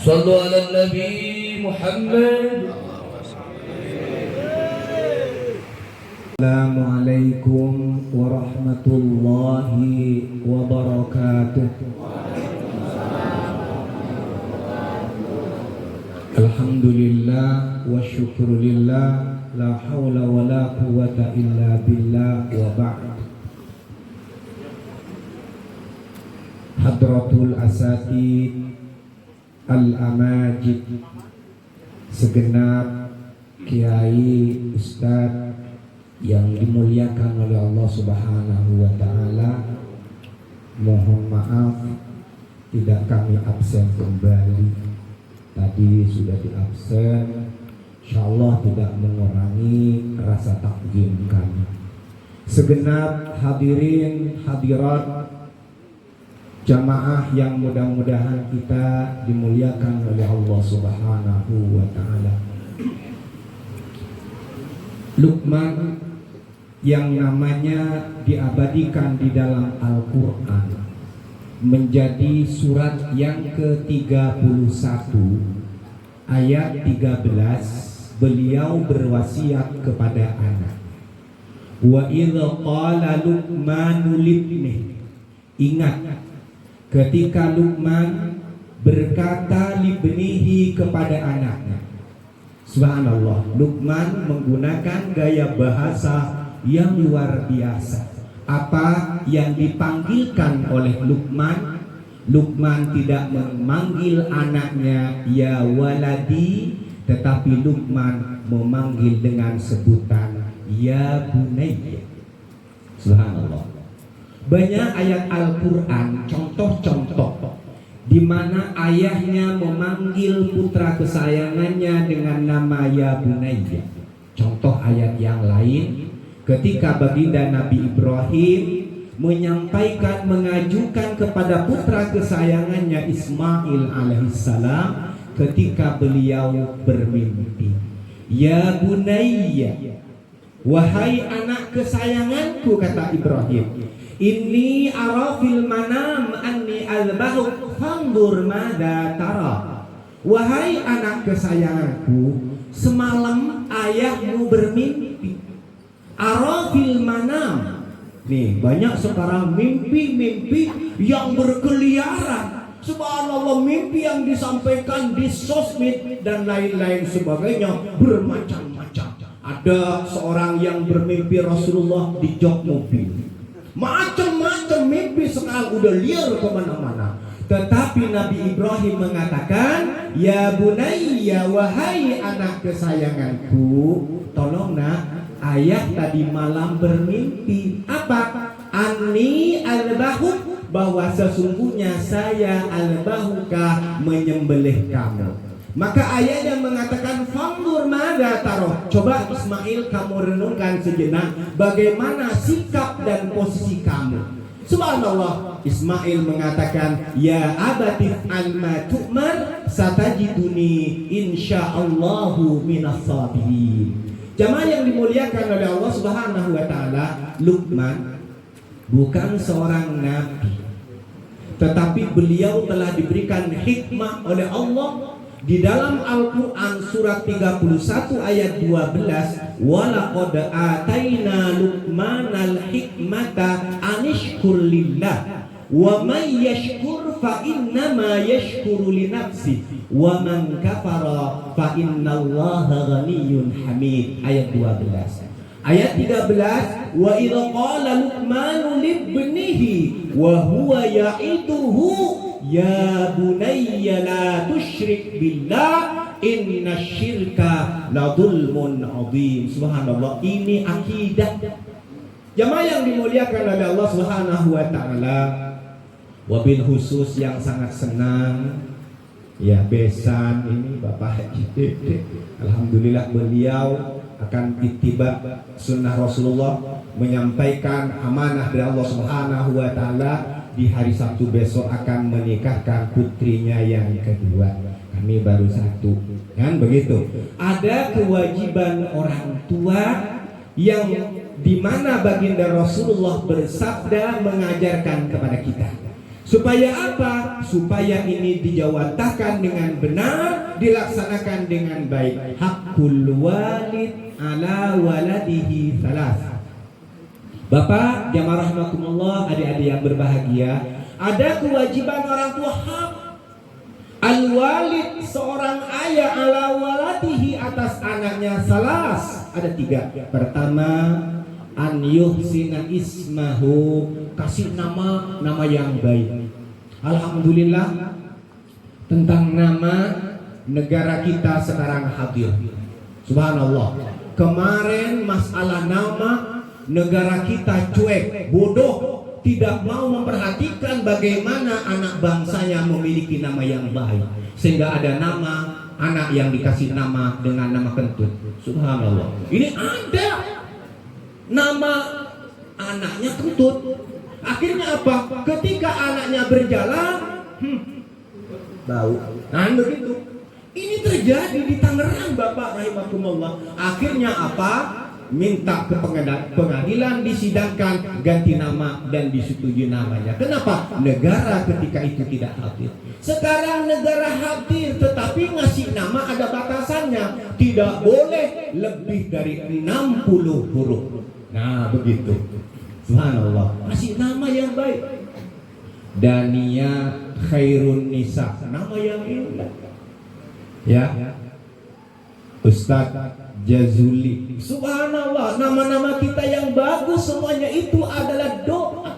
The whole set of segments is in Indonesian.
صلوا على النبي محمد. Assalamualaikum warahmatullahi wabarakatuh. Alhamdulillah wa syukrulillah, la hawla wa la quwwata illa billah, wa ba'd. Hadratul asatid al-amajid, segenap kiai, ustadz yang dimuliakan oleh Allah Subhanahu wa ta'ala, mohon maaf tidak kami absen kembali. Tadi sudah diabsen, insyaallah tidak mengurangi rasa takjim kami. Segenap hadirin hadirat jamaah yang mudah-mudahan kita dimuliakan oleh Allah Subhanahu wa ta'ala. Luqman yang namanya diabadikan di dalam Al-Quran menjadi surat yang ke-31 ayat 13. Beliau berwasiat kepada anak, wa idza qala Luqmanu libnihi. Ingat ketika Luqman berkata libnihi kepada anaknya. Subhanallah, Luqman menggunakan gaya bahasa yang luar biasa. Apa yang dipanggilkan oleh Luqman, Luqman tidak memanggil anaknya ya waladi, tetapi Luqman memanggil dengan sebutan ya bunayya. Subhanallah. Banyak ayat Al-Quran, contoh-contoh di mana ayahnya memanggil putra kesayangannya dengan nama ya bunayya. Contoh ayat yang lain, ketika baginda Nabi Ibrahim mengajukan kepada putra kesayangannya Ismail alaihissalam ketika beliau bermimpi, ya bunayya, wahai anak kesayanganku, kata Ibrahim, inni ara fil manam anni albahu fandur mada tara. Wahai anak kesayanganku, semalam ayahmu bermimpi. Ara fil manam. Nih, banyak sekarang mimpi-mimpi yang berkeliaran. Subhanallah, mimpi yang disampaikan di sosmed dan lain-lain sebagainya bermacam-macam. Ada seorang yang bermimpi Rasulullah di jok mobil. Macam-macam mimpi sekarang udah liar kemana-mana. Tetapi Nabi Ibrahim mengatakan, ya bunayya, wahai anak kesayanganku, tolong nak, ayah tadi malam bermimpi apa? Ani albahu, bahwa sesungguhnya saya albahuka, menyembelih kamu. Maka ayahnya mengatakan, fandur mada taroh. Coba Ismail kamu renungkan sejenak bagaimana sikap dan posisi kamu. Subhanallah, Ismail mengatakan, ya abati alma tu'mar satajiduni insyaallahu minas sabirin. Jamaah yang dimuliakan oleh Allah Subhanahu wa ta'ala, Luqman bukan seorang nabi, tetapi beliau telah diberikan hikmah oleh Allah. Di dalam Al-Quran surat 31 ayat 12, walaqad ataina Luqmanal hikmata anishkur lillah wa man yashkur fa innama yashkuru li nafsi wa man kafara fa innallaha ghaniyyun hamid. Ayat 12. Ayat 13, wa idza qala Luqmanu libnihi wa huwa ya'iduhu ya bunayya la tusyrik billah inna syirka la dhulmun adzim. Subhanallah, ini akidah. Jamaah yang dimuliakan oleh Allah Subhanahu wa ta'ala, wabil khusus yang sangat senang ya besan ini Bapak alhamdulillah beliau akan ittiba sunnah Rasulullah, menyampaikan amanah dari Allah Subhanahu wa ta'ala. Di hari Sabtu besok akan menikahkan putrinya yang kedua. Kami baru satu, kan begitu. Ada kewajiban orang tua yang dimana baginda Rasulullah bersabda mengajarkan kepada kita, Supaya apa? Supaya ini dijawantahkan dengan benar, dilaksanakan dengan baik. Hakul walid ala waladihi salas. Bapak, jamaah rahimakumullah, adik-adik yang berbahagia, ada kewajiban orang tua hak. Al-walid, seorang ayah, ala waladihi, atas anaknya salas. Ada 3. Pertama, an yuhsina ismahu, kasih nama yang baik. Alhamdulillah, tentang nama negara kita sekarang hadir. Subhanallah. Kemarin masalah nama negara kita cuek, bodoh, tidak mau memperhatikan bagaimana anak bangsanya memiliki nama yang baik, sehingga ada nama anak yang dikasih nama dengan nama kentut. Subhanallah. Ini ada nama anaknya kentut. Akhirnya apa? Ketika anaknya berjalan, bau. Nah begitu. Ini terjadi di Tangerang, Bapak rahimakumullah. Akhirnya apa? Minta ke pengadilan, disidangkan, ganti nama dan disetujui namanya. Kenapa? Negara ketika itu tidak hadir. Sekarang negara hadir, tetapi ngasih nama ada batasannya. Tidak boleh lebih dari 60 huruf. Nah begitu. Subhanallah. Kasih nama yang baik. Dania Khairun Nisa, nama yang indah. Ya. Ustadz Jazuli. Subhanallah, nama-nama kita yang bagus semuanya itu adalah doa.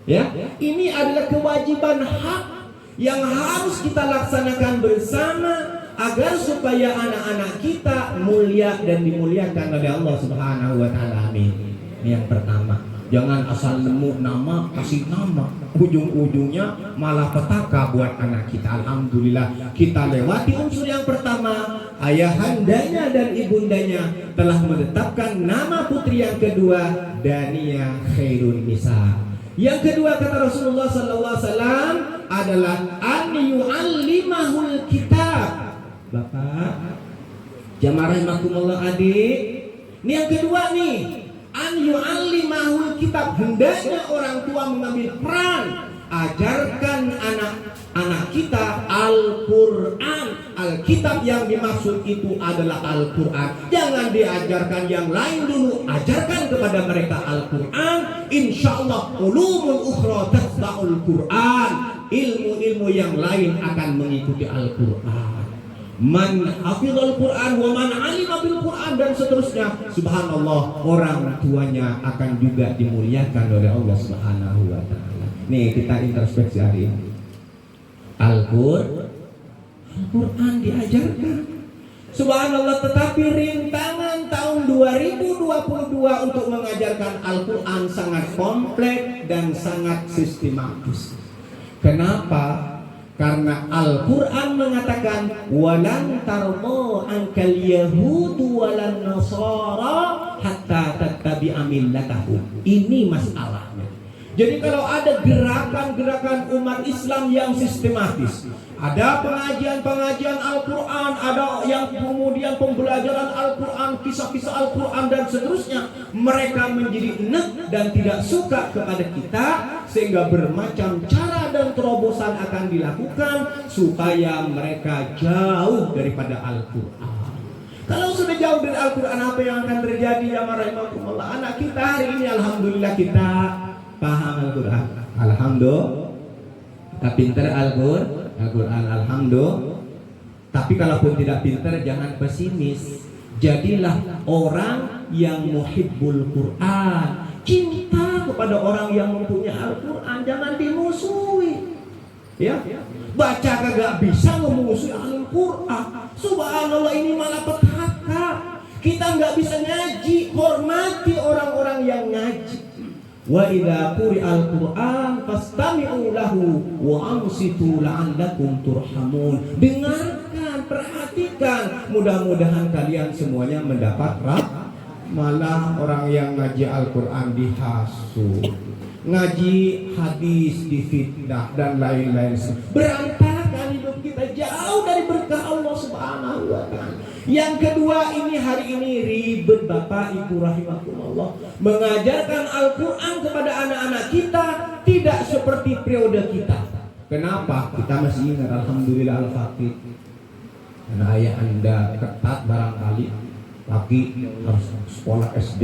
Ya, ini adalah kewajiban hak yang harus kita laksanakan bersama agar supaya anak-anak kita mulia dan dimuliakan oleh Allah Subhanahu wa taala. Amin. Ini yang pertama. Jangan asal nemu nama, kasih nama. Ujung-ujungnya malah petaka buat anak kita. Alhamdulillah kita lewati unsur yang pertama. Ayahandanya dan ibundanya telah menetapkan nama putri yang kedua, Dania Khairun Nisa. Yang kedua kata Rasulullah SAW adalah an yu'allimahul kitab. Bapak, jamaah rahimakumullah adik. Ini yang kedua nih. An yu'allimahul kitab, hendaknya orang tua mengambil peran, ajarkan anak-anak kita Al-Quran. Alkitab yang dimaksud itu adalah Al-Quran. Jangan diajarkan yang lain dulu, ajarkan kepada mereka Al-Quran. Insyaallah ulumul ukhra tatba'ul Quran. Ilmu-ilmu yang lain akan mengikuti Al-Quran. Man hafizal Quran wa man alima bil Quran dan seterusnya. Subhanallah, orang tuanya akan juga dimuliakan oleh Allah Subhanahu wa taala. Nih kita introspeksi hari ini. Al-Quran diajarkan. Subhanallah, tetapi rintangan tahun 2022 untuk mengajarkan Al-Quran sangat kompleks dan sangat sistematis. Kenapa? Karena Al-Quran mengatakan walan tarmo angkal yahudu walan nasara hatta tattabi'a millatahum. Ini masalahnya. Jadi kalau ada gerakan-gerakan umat Islam yang sistematis, ada pengajian-pengajian Al-Quran, ada yang kemudian pembelajaran Al-Quran, kisah-kisah Al-Quran dan seterusnya, mereka menjadi enek dan tidak suka kepada kita, sehingga bermacam cara dan terobosan akan dilakukan supaya mereka jauh daripada Al-Quran. Kalau sudah jauh dari Al-Quran, apa yang akan terjadi? Ya marahimahumullah, anak kita hari ini alhamdulillah kita paham Al-Quran, alhamdulillah, kita pintar Al-Quran, alhamdulillah. Tapi kalaupun tidak pintar, jangan pesimis. Jadilah orang yang muhibbul Quran, cinta kepada orang yang mempunyai Al-Quran, jangan dimusuhi. Ya, baca kagak bisa memusuhi Al-Quran. Subhanallah, ini malah petaka. Kita nggak bisa ngaji, hormati orang-orang yang ngaji. Wa idza quri'al Qur'an fastami'u lahu wa ansitu la'allakum turhamun. Dengarkan, perhatikan, mudah-mudahan kalian semuanya mendapat rahmat. Malah orang yang ngaji Al-Qur'an dihasut, ngaji hadis difitnah dan lain-lain. Berantakan hidup kita, jauh dari berkah Allah Subhanahu wa taala. Yang kedua, ini hari ini ribet Bapak Ibu rahimakumullah. Mengajarkan Al-Quran kepada anak-anak kita tidak seperti periode kita. Kenapa? Kita masih ingat alhamdulillah Al-Fatih. Dan ayah Anda ketat barangkali pagi harus sekolah SD,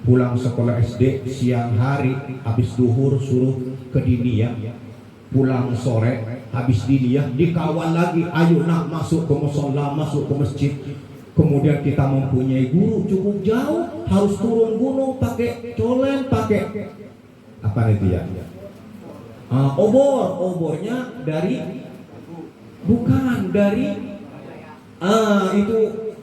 pulang sekolah SD siang hari, habis duhur suruh ke diniyah, pulang sore habis diniyah dikawal lagi, ayo nak masuk ke musola, masuk ke masjid. Kemudian kita mempunyai guru cukup jauh, harus turun gunung pakai colen, pakai apa itu ya? Obornya dari bukan dari itu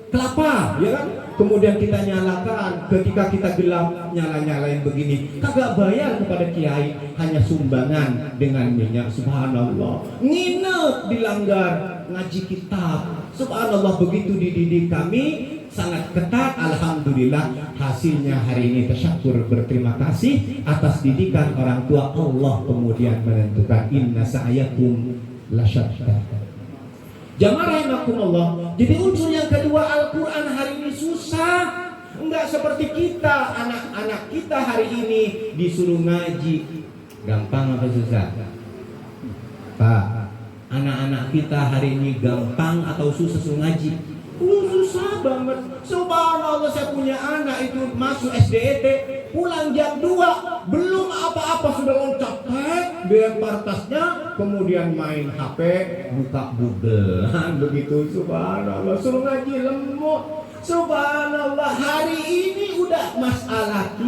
kelapa, ya kan? Kemudian kita nyalakan, ketika kita gelap nyalain begini, kagak bayar kepada kiai, hanya sumbangan dengan minyak. Subhanallah, nginep dilanggar ngaji kitab. Subhanallah, begitu dididik kami sangat ketat. Alhamdulillah hasilnya hari ini tasyakur, berterima kasih atas didikan orang tua. Allah kemudian menentukan inna sa'yakum lasyatta. Jamaah rahimakumullah. Jadi unsur yang kedua, Al-Quran hari ini susah. Enggak seperti kita, anak-anak kita hari ini disuruh ngaji. Gampang apa susah? Pak, anak-anak kita hari ini gampang atau susah suruh ngaji? Susah banget. Subhanallah, saya punya anak itu masuk SDET, pulang jam 2, belum apa-apa sudah loncat dilempar tasnya, kemudian main HP, buka Google. Begitu, subhanallah, suruh ngaji lemot. Subhanallah, hari ini udah masalah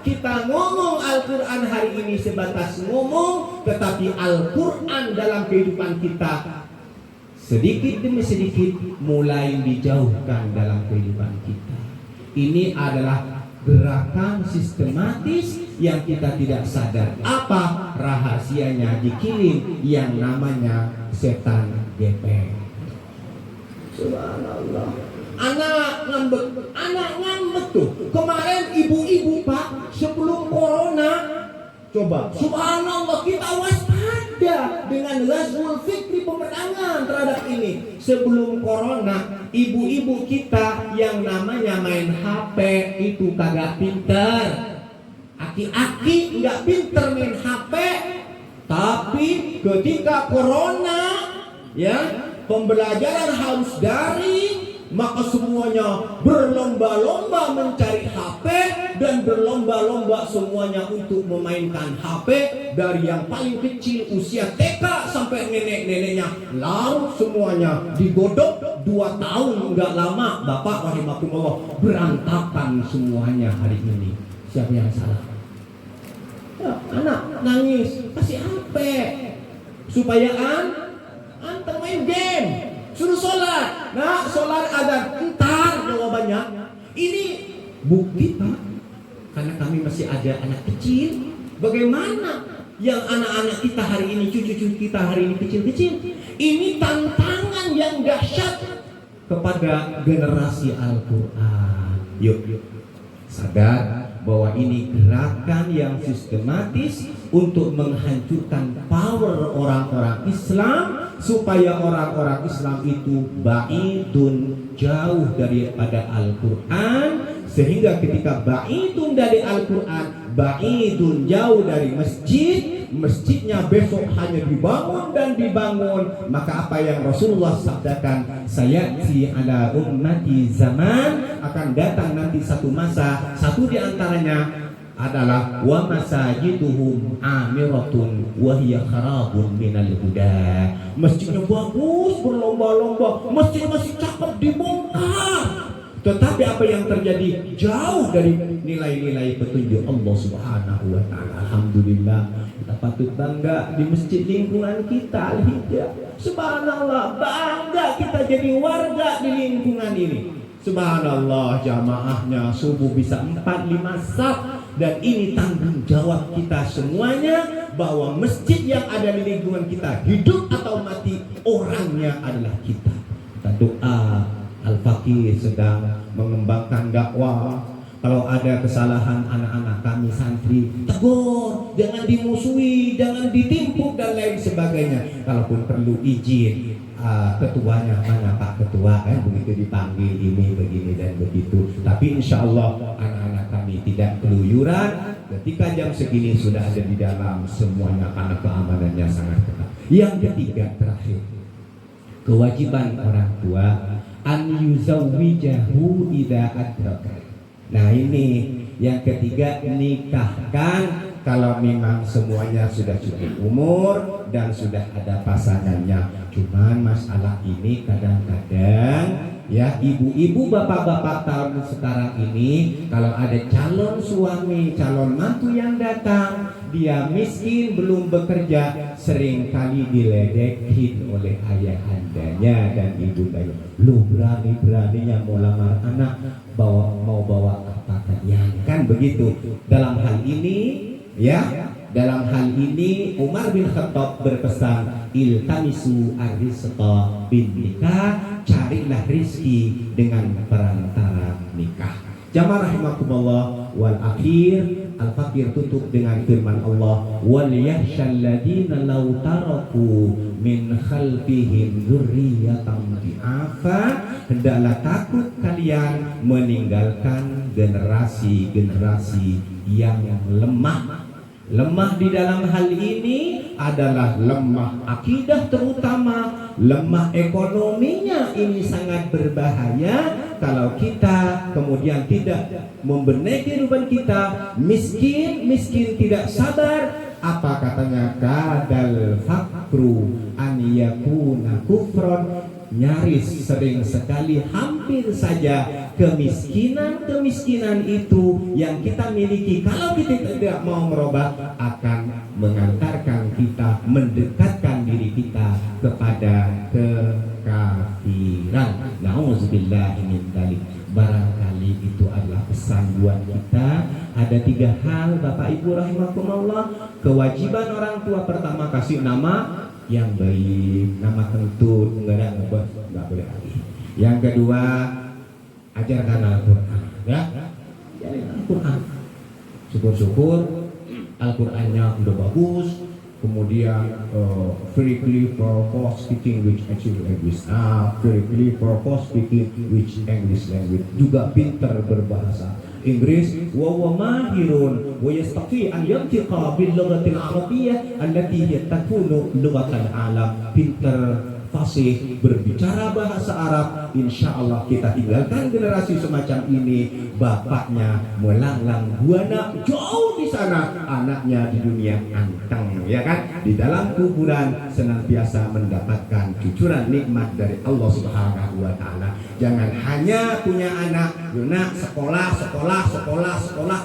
kita ngomong Al-Quran hari ini sebatas ngomong, tetapi Al-Quran dalam kehidupan kita sedikit demi sedikit mulai dijauhkan dalam kehidupan kita. Ini adalah gerakan sistematis yang kita tidak sadar. Apa rahasianya dikirim yang namanya setan gepeng. Subhanallah. Anak ngambek tuh. Kemarin ibu-ibu Pak, sebelum corona, coba subhanallah kita waspada dengan ghazwul fikri, peperangan terhadap ini. Sebelum corona, ibu-ibu kita yang namanya main HP itu kagak pinter. Aki-aki nggak pinter main HP. Tapi ketika corona, ya, pembelajaran harus daring, maka semuanya berlomba-lomba mencari HP dan berlomba-lomba semuanya untuk memainkan HP, dari yang paling kecil usia TK sampai nenek-neneknya, lalu semuanya digodok 2 tahun nggak lama. Bapak rahimakumullah, berantakan semuanya hari ini. Siapa yang salah? Ya, anak nangis, kasih HP supaya antar main game. Suruh sholat, nah sholat ada entar jawabannya. Ini bukti Pak, karena kami masih ada anak kecil. Bagaimana yang anak-anak kita hari ini, cucu-cucu kita hari ini kecil-kecil? Ini tantangan yang dahsyat kepada generasi Al-Quran. Yuk, sadar bahwa ini gerakan yang sistematis untuk menghancurkan power orang-orang Islam, supaya orang-orang Islam itu ba'idun, jauh daripada Al-Quran, sehingga ketika ba'idun dari Al-Quran, ba'idun jauh dari masjid, masjidnya besok hanya dibangun dan dibangun, maka apa yang Rasulullah sabdakan, sayati ala ummati zaman, akan datang nanti satu masa, satu di antaranya adalah wa masajiduhum amiratun wa hiya kharabun minal huda. Masjidnya bagus, berlomba-lomba, masjid masih cakep dibongkar, tetapi apa yang terjadi? Jauh dari nilai-nilai petunjuk Allah Subhanahu wa ta'ala. Alhamdulillah, kita patut bangga di masjid lingkungan kita. Al-Hijrah, subhanallah, bangga kita jadi warga di lingkungan ini. Subhanallah, jamaahnya subuh bisa 4-5 saf. Dan ini tanggung jawab kita semuanya, bahwa masjid yang ada di lingkungan kita, hidup atau mati, orangnya adalah kita. Kita doa, Al-Faqih sedang mengembangkan dakwah. Kalau ada kesalahan anak-anak kami santri, tegur, jangan dimusuhi, jangan ditimpuk dan lain sebagainya. Kalaupun perlu izin, ketuanya mana Pak Ketua, kan begitu dipanggil ini begini dan begitu. Tapi insya Allah anak-anak kami tidak keluyuran ketika jam segini sudah ada di dalam semuanya karena keamanannya sangat ketat. Yang ketiga terakhir, kewajiban orang tua an yuzawwijahu idza adraka. Nah ini yang ketiga, nikahkan kalau memang semuanya sudah cukup umur dan sudah ada pasangannya. Cuman masalah ini kadang-kadang ya ibu-ibu bapak-bapak tahun sekarang ini kalau ada calon suami, calon mantu yang datang, dia miskin belum bekerja, seringkali diledekin oleh ayahandanya dan ibundanya. Lu berani-beraninya mau lamar anak, mau bawa apa kalian, kan begitu. Dalam hal ini dalam hal ini Umar bin Khattab berpesan, iltamisu arrizqa bin nikah, carilah rizki dengan perantara nikah. Jamaah rahimakumullah. Wal akhir, al-fakir tutup dengan firman Allah, wal yahsyal ladina law taraku min khalfihim dzurriyyatan dhi'afa, hendaklah takut kalian meninggalkan generasi-generasi yang lemah. Lemah di dalam hal ini adalah lemah akidah, terutama lemah ekonominya. Ini sangat berbahaya kalau kita kemudian tidak membenahi kehidupan kita. Miskin tidak sabar. Apa katanya? Kadal fakru an yakuna kufron. Nyaris sering sekali, hampir saja kemiskinan itu yang kita miliki, kalau kita tidak mau merubah, akan mengantarkan kita, mendekatkan diri kita kepada kekafiran. Nauzubillah min dzalik. Barangkali itu adalah pesan buat kita. Ada 3 hal Bapak Ibu rahimakumullah. Kewajiban orang tua, pertama kasih nama yang baik, nama tentu, enggak boleh lagi. Yang kedua, ajarkan Al-Quran, ya, Al-Quran. Syukur-syukur Al-Qurannya udah bagus. Kemudian very clear for speaking which actually English, very clear for speaking which English language, juga pintar berbahasa Inggris, wa mahirun wa yastati an yantiqa bil lughatil arabiyyah allati hiya takunu lughatal alam, pintar fasih berbicara bahasa Arab. Insya Allah kita tinggalkan generasi semacam ini, bapaknya melanglang buana jauh di sana, anaknya di dunia anteng, ya kan, di dalam kuburan senantiasa mendapatkan cucuran nikmat dari Allah Subhanahu wa taala. Jangan hanya punya anak, sekolah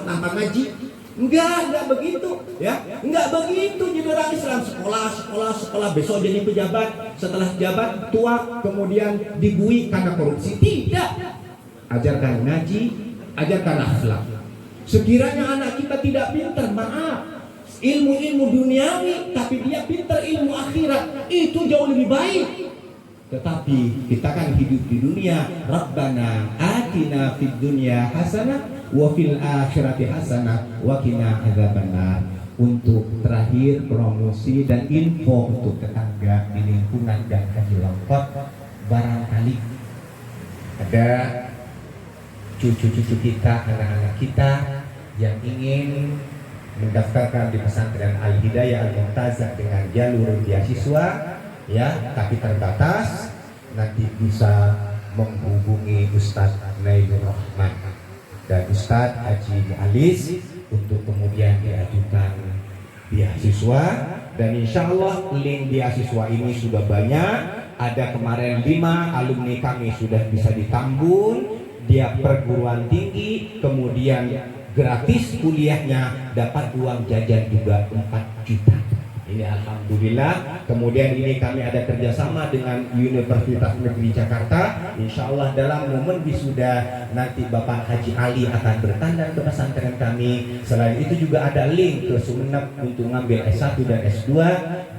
tanpa ngaji. Enggak begitu, ya. Enggak begitu jadi orang Islam. Sekolah, besok jadi pejabat, setelah jabat tua kemudian dibui karena korupsi. Tidak. Ajarkan ngaji, ajarkan akhlak. Sekiranya anak kita tidak pintar, maaf, ilmu duniawi, tapi dia pintar ilmu akhirat, itu jauh lebih baik. Tetapi kita kan hidup di dunia. Rabbana atina fid dunya hasanah wa fil akhirati hasanah wa qina adzabannar. Untuk terakhir, promosi dan info untuk tetangga di lingkungan dan Haji Longkot. Barangkali ada cucu-cucu kita, anak-anak kita yang ingin mendaftarkan di pesantren Al-Hidayah Al-Mu'tazah dengan jalur beasiswa, ya, tapi terbatas, nanti bisa menghubungi Ustadz Nailur Rahman dan Ustadz Haji Mu'alis untuk kemudian diajukan beasiswa. Dan insya Allah link beasiswa ini sudah banyak. Ada kemarin 5 alumni kami sudah bisa ditambun, dia perguruan tinggi, kemudian gratis kuliahnya, dapat uang jajan juga 4 juta. Ini alhamdulillah. Kemudian ini kami ada kerjasama dengan Universitas Negeri Jakarta. Insya Allah dalam momen wisuda nanti Bapak Haji Ali akan bertandang ke pesantren kami. Selain itu juga ada link ke Sumeneb untuk ngambil S1 dan S2.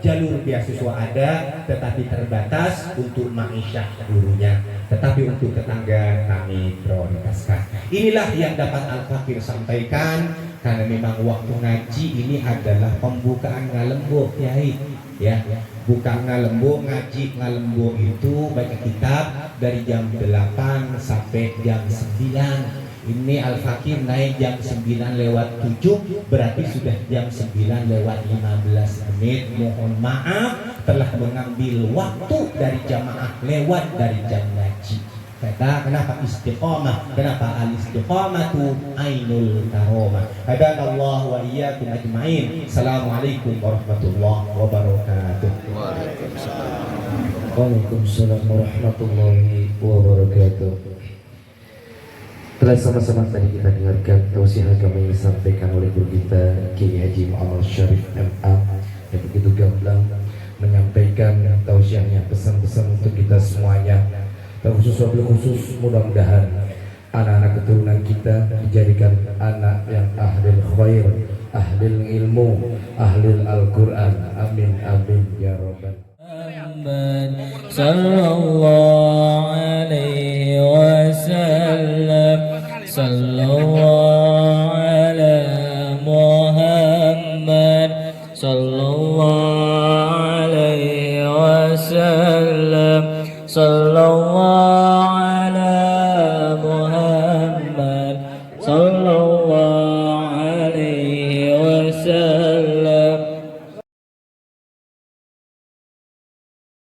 Jalur beasiswa ada, tetapi terbatas untuk ma'isyah gurunya. Tetapi untuk tetangga kami prioritaskan. Inilah yang dapat Al-Fakir sampaikan. Karena memang waktu ngaji ini adalah pembukaan ngalembok, Kiai, ya. Bukan ngalembok, ngaji ngalembok itu baca kitab dari jam 8 sampai jam 9. Ini Al-Fakir naik jam 9:07, berarti sudah jam 9:15. Mohon maaf telah mengambil waktu dari jamaah lewat dari jam ngaji. Kenapa istiqamah? Kenapa al-istiqamatu ainul karomah? Hadanallah wa iyyakum ajmain. Assalamualaikum warahmatullahi wabarakatuh. Waalaikumsalam warahmatullahi wabarakatuh. Telah sama-sama tadi kita dengarkan tausiah agama yang disampaikan oleh guru kita Kiai Haji Muhammad Syarif MA yang begitu gamblang menyampaikan tausiahnya, pesan-pesan untuk kita semuanya. Terkhusus wabil khusus mudah-mudahan anak-anak keturunan kita dijadikan anak yang ahlil khair, ahlil ilmu, ahlil Al-Quran. Amin amin ya rabbal sallallahu alaihi wasallam. Sallallahu ala Muhammad sallallahu alaihi wasallam. Sallallahu